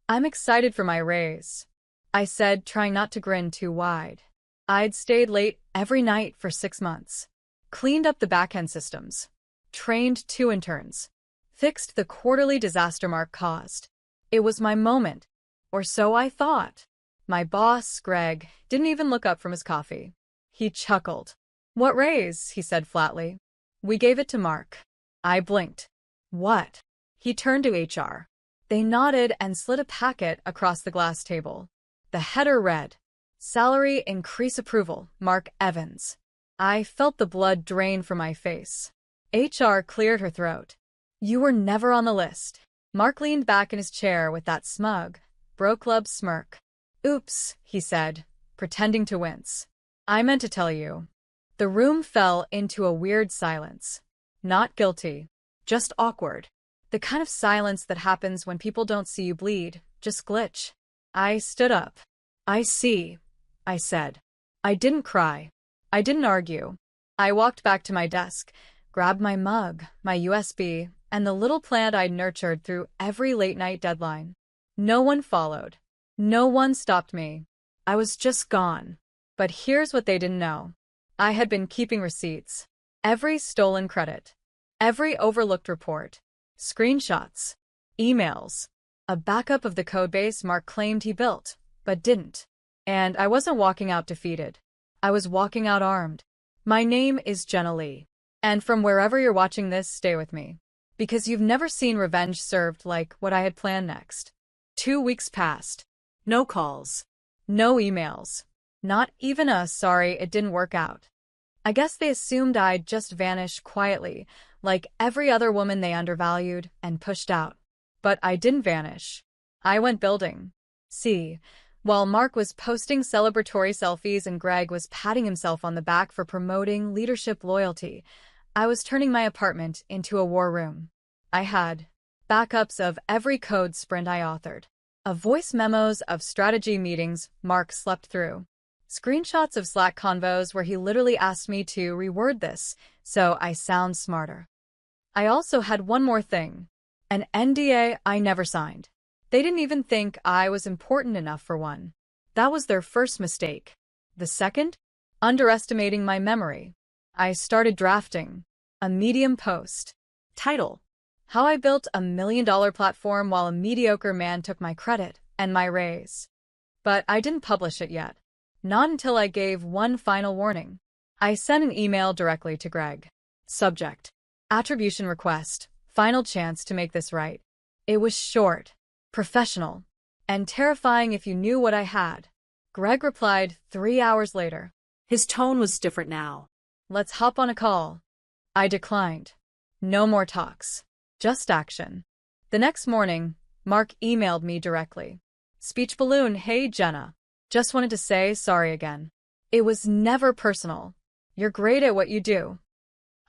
I'm excited for my raise, I said, trying not to grin too wide. I'd stayed late every night for 6 months, cleaned up the back-end systems, trained 2 interns, fixed the quarterly disaster Mark caused. It was my moment, or so I thought. My boss, Greg, didn't even look up from his coffee. He chuckled. "What raise?" he said flatly. "We gave it to Mark." I blinked. "What?" He turned to HR. They nodded and slid a packet across the glass table. The header read, "Salary increase approval, Mark Evans." I felt the blood drain from my face. HR cleared her throat. "You were never on the list." Mark leaned back in his chair with that smug, bro-club smirk. "Oops," he said, pretending to wince. "I meant to tell you." The room fell into a weird silence. Not guilty, just awkward. The kind of silence that happens when people don't see you bleed, just glitch. I stood up. "I see," I said. I didn't cry. I didn't argue. I walked back to my desk, grabbed my mug, my USB, and the little plant I'd nurtured through every late-night deadline. No one followed. No one stopped me. I was just gone. But here's what they didn't know. I had been keeping receipts. Every stolen credit. Every overlooked report. Screenshots. Emails. A backup of the codebase Mark claimed he built, but didn't. And I wasn't walking out defeated. I was walking out armed. My name is Jenna Lee. And from wherever you're watching this, stay with me. Because you've never seen revenge served like what I had planned next. 2 weeks passed. No calls. No emails. Not even a "sorry, it didn't work out." I guess they assumed I'd just vanish quietly, like every other woman they undervalued and pushed out. But I didn't vanish. I went building. See, while Mark was posting celebratory selfies and Greg was patting himself on the back for promoting leadership loyalty, I was turning my apartment into a war room. I had backups of every code sprint I authored, of voice memos of strategy meetings Mark slept through, screenshots of Slack convos where he literally asked me to reword this so I sound smarter. I also had one more thing, an NDA I never signed. They didn't even think I was important enough for one. That was their first mistake. The second? Underestimating my memory. I started drafting a Medium post. Title: How I Built a $1 Million Platform While a Mediocre Man Took My Credit and My Raise. But I didn't publish it yet. Not until I gave one final warning. I sent an email directly to Greg. Subject: Attribution request. Final chance to make this right. It was short, professional, and terrifying if you knew what I had. Greg replied 3 hours later. His tone was different now. "Let's hop on a call." I declined. No more talks. Just action. The next morning, Mark emailed me directly. Speech balloon: "Hey Jenna. Just wanted to say sorry again. It was never personal. You're great at what you do."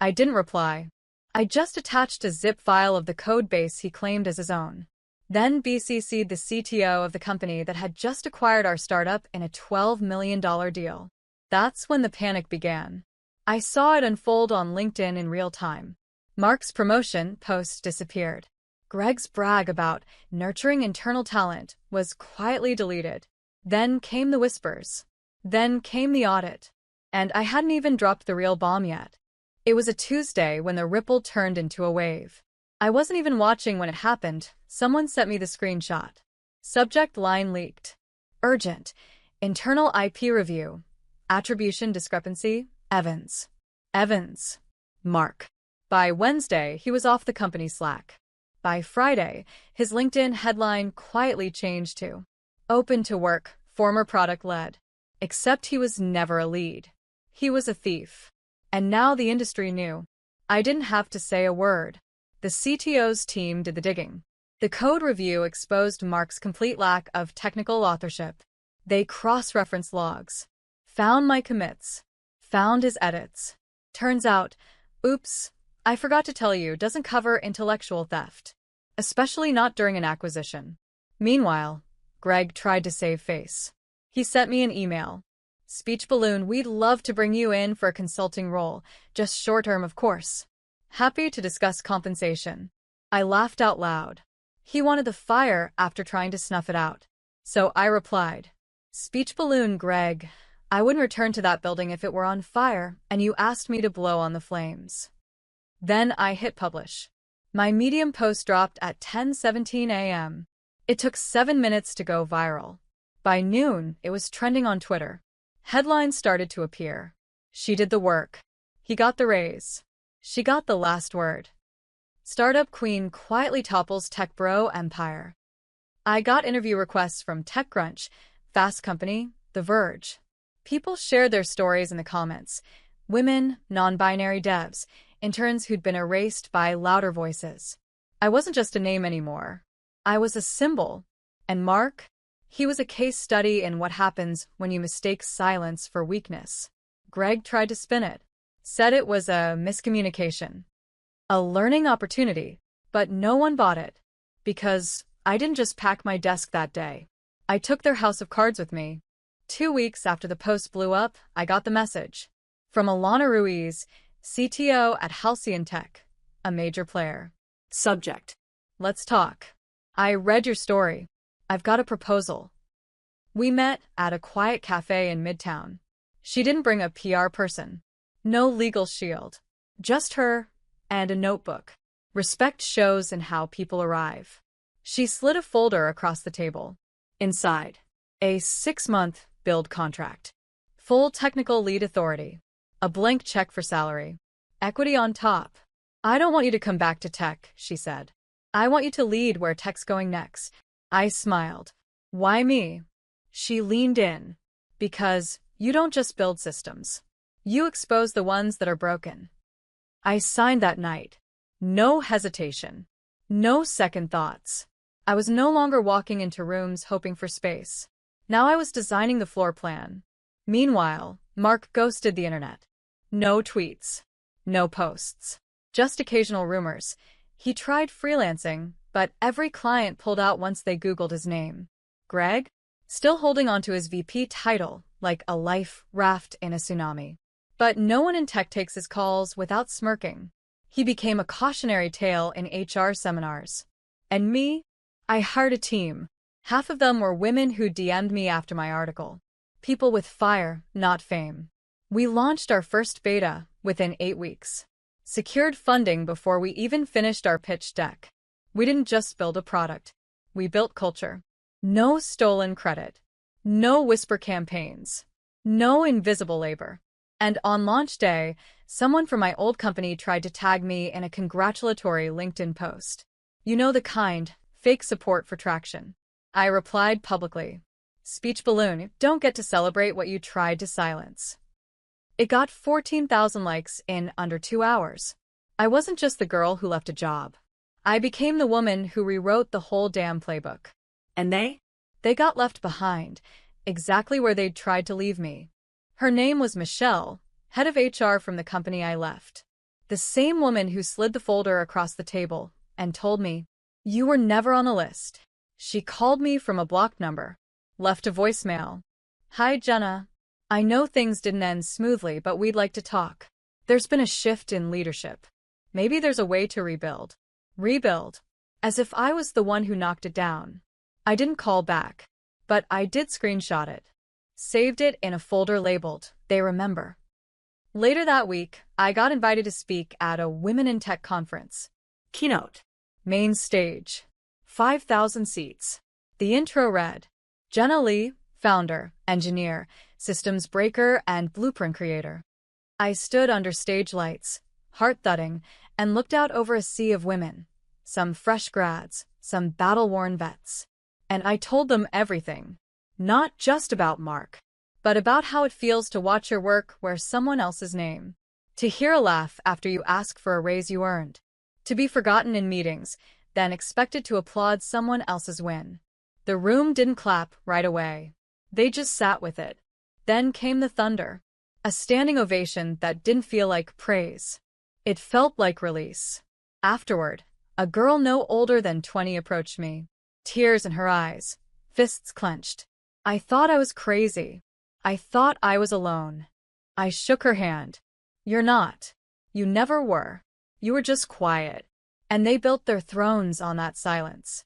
I didn't reply. I just attached a zip file of the code base he claimed as his own. Then BCC'd the CTO of the company that had just acquired our startup in a $12 million deal. That's when the panic began. I saw it unfold on LinkedIn in real time. Mark's promotion post disappeared. Greg's brag about nurturing internal talent was quietly deleted. Then came the whispers. Then came the audit. And I hadn't even dropped the real bomb yet. It was a Tuesday when the ripple turned into a wave. I wasn't even watching when it happened. Someone sent me the screenshot. Subject line leaked. Urgent. Internal IP review. Attribution discrepancy. Evans. Evans. Mark. By Wednesday, he was off the company Slack. By Friday, his LinkedIn headline quietly changed to "Open to work, former product lead." Except he was never a lead. He was a thief. And now the industry knew. I didn't have to say a word. The CTO's team did the digging. The code review exposed Mark's complete lack of technical authorship. They cross-referenced logs, found my commits, found his edits. Turns out, oops, I forgot to tell you, doesn't cover intellectual theft, especially not during an acquisition. Meanwhile, Greg tried to save face. He sent me an email. Speech balloon: "We'd love to bring you in for a consulting role, just short-term of course. Happy to discuss compensation." I laughed out loud. He wanted the fire after trying to snuff it out. So I replied, "Speech balloon, Greg. I wouldn't return to that building if it were on fire and you asked me to blow on the flames." Then I hit publish. My Medium post dropped at 10:17 a.m. It took 7 minutes to go viral. By noon, it was trending on Twitter. Headlines started to appear. She did the work. He got the raise. She got the last word. Startup queen quietly topples tech bro empire. I got interview requests from TechCrunch, Fast Company, The Verge. People shared their stories in the comments. Women, non-binary devs, interns who'd been erased by louder voices. I wasn't just a name anymore. I was a symbol. And Mark? He was a case study in what happens when you mistake silence for weakness. Greg tried to spin it, said it was a miscommunication, a learning opportunity, but no one bought it. Because I didn't just pack my desk that day. I took their house of cards with me. 2 weeks after the post blew up, I got the message. From Alana Ruiz, CTO at Halcyon Tech, a major player. Subject: Let's talk. I read your story. I've got a proposal. We met at a quiet cafe in Midtown. She didn't bring a PR person. No legal shield. Just her and a notebook. Respect shows in how people arrive. She slid a folder across the table. Inside, a 6-month build contract. Full technical lead authority. A blank check for salary. Equity on top. "I don't want you to come back to tech," she said. "I want you to lead where tech's going next." I smiled. "Why me?" She leaned in. "Because you don't just build systems. You expose the ones that are broken." I signed that night. No hesitation. No second thoughts. I was no longer walking into rooms hoping for space. Now I was designing the floor plan. Meanwhile, Mark ghosted the internet. No tweets. No posts. Just occasional rumors. He tried freelancing, but every client pulled out once they Googled his name. Greg? Still holding onto his VP title, like a life raft in a tsunami. But no one in tech takes his calls without smirking. He became a cautionary tale in HR seminars. And me? I hired a team. Half of them were women who DM'd me after my article. People with fire, not fame. We launched our first beta within 8 weeks. Secured funding before we even finished our pitch deck. We didn't just build a product. We built culture. No stolen credit. No whisper campaigns. No invisible labor. And on launch day, someone from my old company tried to tag me in a congratulatory LinkedIn post. You know the kind, fake support for traction. I replied publicly. Speech balloon, don't get to celebrate what you tried to silence. It got 14,000 likes in under 2 hours. I wasn't just the girl who left a job. I became the woman who rewrote the whole damn playbook. And they? They got left behind, exactly where they'd tried to leave me. Her name was Michelle, head of HR from the company I left. The same woman who slid the folder across the table and told me, "You were never on the list." She called me from a blocked number. Left a voicemail. "Hi, Jenna. I know things didn't end smoothly, but we'd like to talk. There's been a shift in leadership. Maybe there's a way to rebuild." Rebuild. As if I was the one who knocked it down. I didn't call back, but I did screenshot it. Saved it in a folder labeled, "They Remember." Later that week, I got invited to speak at a Women in Tech conference. Keynote. Main stage. 5,000 seats. The intro read, Jenna Lee, founder, engineer, systems breaker, and blueprint creator. I stood under stage lights, heart thudding, and looked out over a sea of women. Some fresh grads, some battle-worn vets. And I told them everything. Not just about Mark, but about how it feels to watch your work wear someone else's name. To hear a laugh after you ask for a raise you earned. To be forgotten in meetings, then expected to applaud someone else's win. The room didn't clap right away. They just sat with it. Then came the thunder. A standing ovation that didn't feel like praise. It felt like release. Afterward, a girl no older than 20 approached me. Tears in her eyes. Fists clenched. I thought I was crazy. I thought I was alone. I shook her hand. You're not. You never were. You were just quiet. And they built their thrones on that silence.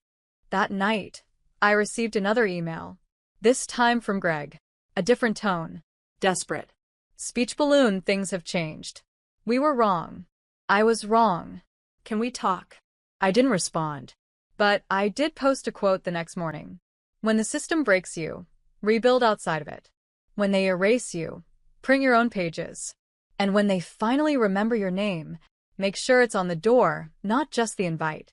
That night, I received another email. This time from Greg. A different tone. Desperate. Speech balloon, things have changed. We were wrong. I was wrong. Can we talk? I didn't respond. But I did post a quote the next morning. When the system breaks you, rebuild outside of it. When they erase you, print your own pages. And when they finally remember your name, make sure it's on the door, not just the invite.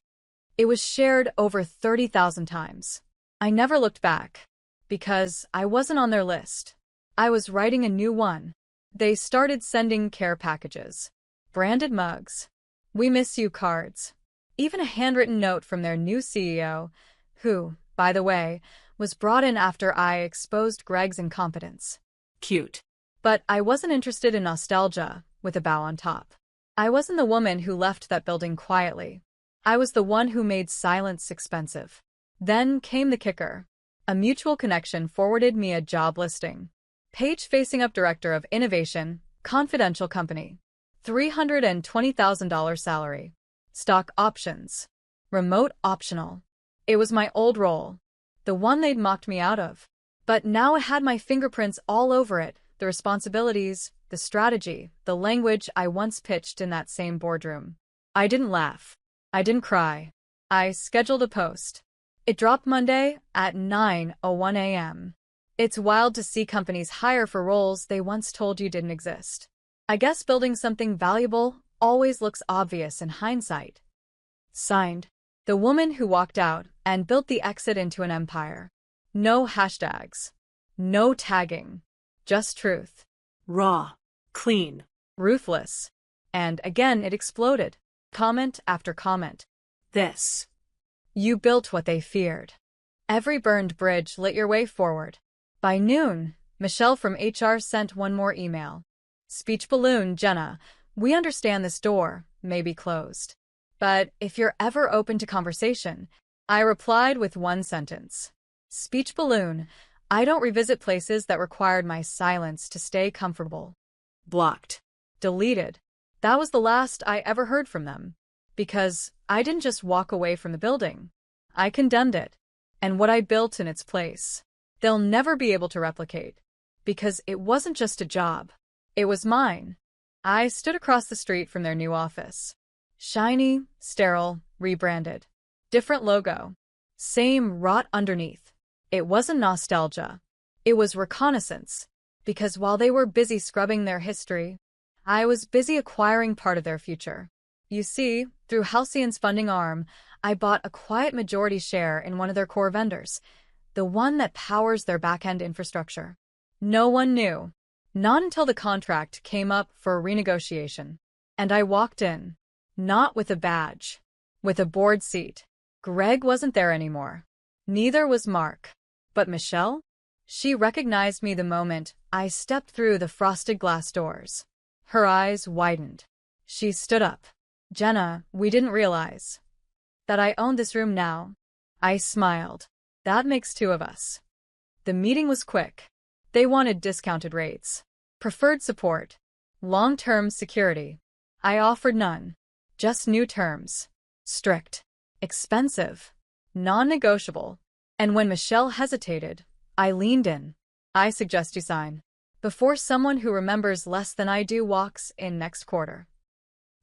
It was shared over 30,000 times. I never looked back, because I wasn't on their list. I was writing a new one. They started sending care packages, branded mugs, "We miss you" cards, even a handwritten note from their new CEO, who, by the way, was brought in after I exposed Greg's incompetence. Cute. But I wasn't interested in nostalgia, with a bow on top. I wasn't the woman who left that building quietly. I was the one who made silence expensive. Then came the kicker. A mutual connection forwarded me a job listing. Page facing up director of innovation, confidential company. $320,000 salary. Stock options. Remote optional. It was my old role. The one they'd mocked me out of. But now it had my fingerprints all over it, the responsibilities, the strategy, the language I once pitched in that same boardroom. I didn't laugh. I didn't cry. I scheduled a post. It dropped Monday at 9:01 a.m. It's wild to see companies hire for roles they once told you didn't exist. I guess building something valuable always looks obvious in hindsight. Signed, the woman who walked out and built the exit into an empire. No hashtags. No tagging. Just truth. Raw. Clean. Ruthless. And again it exploded. Comment after comment. This. You built what they feared. Every burned bridge lit your way forward. By noon, Michelle from HR sent one more email. Speech balloon, Jenna, we understand this door may be closed. But if you're ever open to conversation, I replied with one sentence. Speech balloon, I don't revisit places that required my silence to stay comfortable. Blocked. Deleted. That was the last I ever heard from them. Because I didn't just walk away from the building. I condemned it. And what I built in its place. They'll never be able to replicate. Because it wasn't just a job. It was mine. I stood across the street from their new office. Shiny, sterile, rebranded. Different logo. Same rot underneath. It wasn't nostalgia. It was reconnaissance. Because while they were busy scrubbing their history, I was busy acquiring part of their future. You see, through Halcyon's funding arm, I bought a quiet majority share in one of their core vendors, the one that powers their back-end infrastructure. No one knew. Not until the contract came up for renegotiation. And I walked in. Not with a badge. With a board seat. Greg wasn't there anymore. Neither was Mark. But Michelle? She recognized me the moment I stepped through the frosted glass doors. Her eyes widened. She stood up. Jenna, we didn't realize that I owned this room now. I smiled. That makes two of us. The meeting was quick. They wanted discounted rates, preferred support, long-term security. I offered none. Just new terms. Strict. Expensive. Non-negotiable. And when Michelle hesitated, I leaned in. I suggest you sign. Before someone who remembers less than I do walks in next quarter.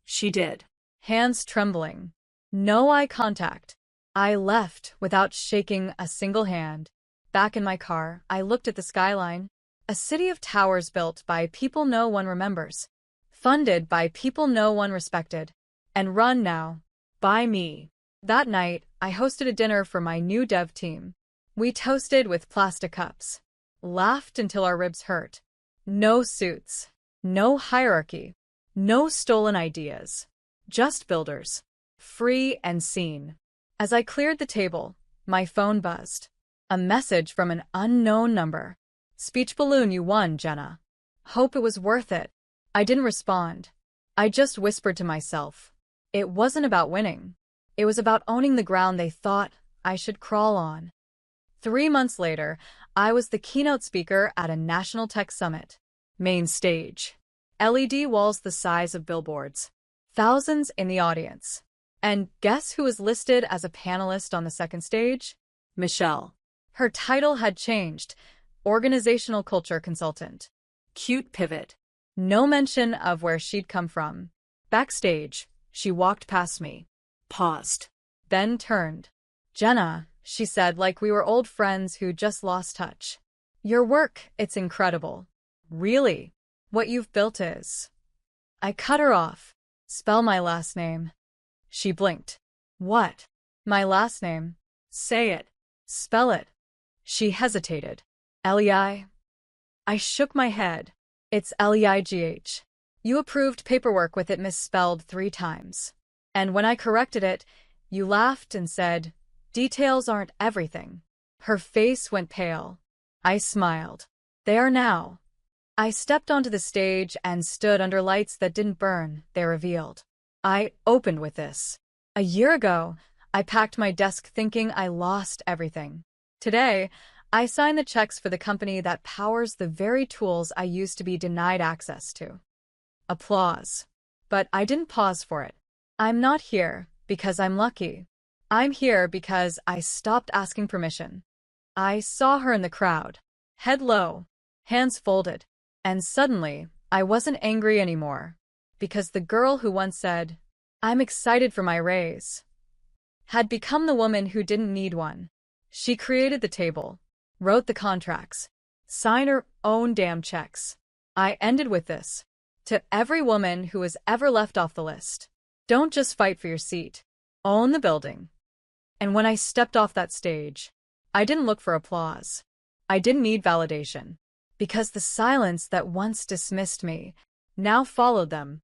She did. Hands trembling. No eye contact. I left without shaking a single hand. Back in my car, I looked at the skyline. A city of towers built by people no one remembers. Funded by people no one respected. And run now. By me. That night, I hosted a dinner for my new dev team. We toasted with plastic cups. Laughed until our ribs hurt. No suits. No hierarchy. No stolen ideas. Just builders. Free and seen. As I cleared the table, my phone buzzed. A message from an unknown number. Speech balloon, you won, Jenna. Hope it was worth it. I didn't respond. I just whispered to myself. It wasn't about winning. It was about owning the ground they thought I should crawl on. 3 months later, I was the keynote speaker at a national tech summit. Main stage. LED walls the size of billboards. Thousands in the audience. And guess who was listed as a panelist on the second stage? Michelle. Her title had changed. Organizational culture consultant. Cute pivot. No mention of where she'd come from. Backstage, she walked past me. Paused. Then turned. Jenna, she said like we were old friends who just lost touch. Your work, it's incredible. Really? What you've built is. I cut her off. Spell my last name. She blinked. What? My last name? Say it. Spell it. She hesitated. Leigh? I shook my head. It's Leigh. You approved paperwork with it misspelled 3 times. And when I corrected it, you laughed and said, details aren't everything. Her face went pale. I smiled. They are now. I stepped onto the stage and stood under lights that didn't burn, they revealed. I opened with this. A year ago, I packed my desk thinking I lost everything. Today, I sign the checks for the company that powers the very tools I used to be denied access to. Applause. But I didn't pause for it. I'm not here because I'm lucky. I'm here because I stopped asking permission. I saw her in the crowd, head low, hands folded, and suddenly I wasn't angry anymore, because the girl who once said, I'm excited for my raise, had become the woman who didn't need one. She created the table, wrote the contracts, signed her own damn checks. I ended with this. To every woman who was ever left off the list, don't just fight for your seat. Own the building. And when I stepped off that stage, I didn't look for applause. I didn't need validation. Because the silence that once dismissed me now followed them.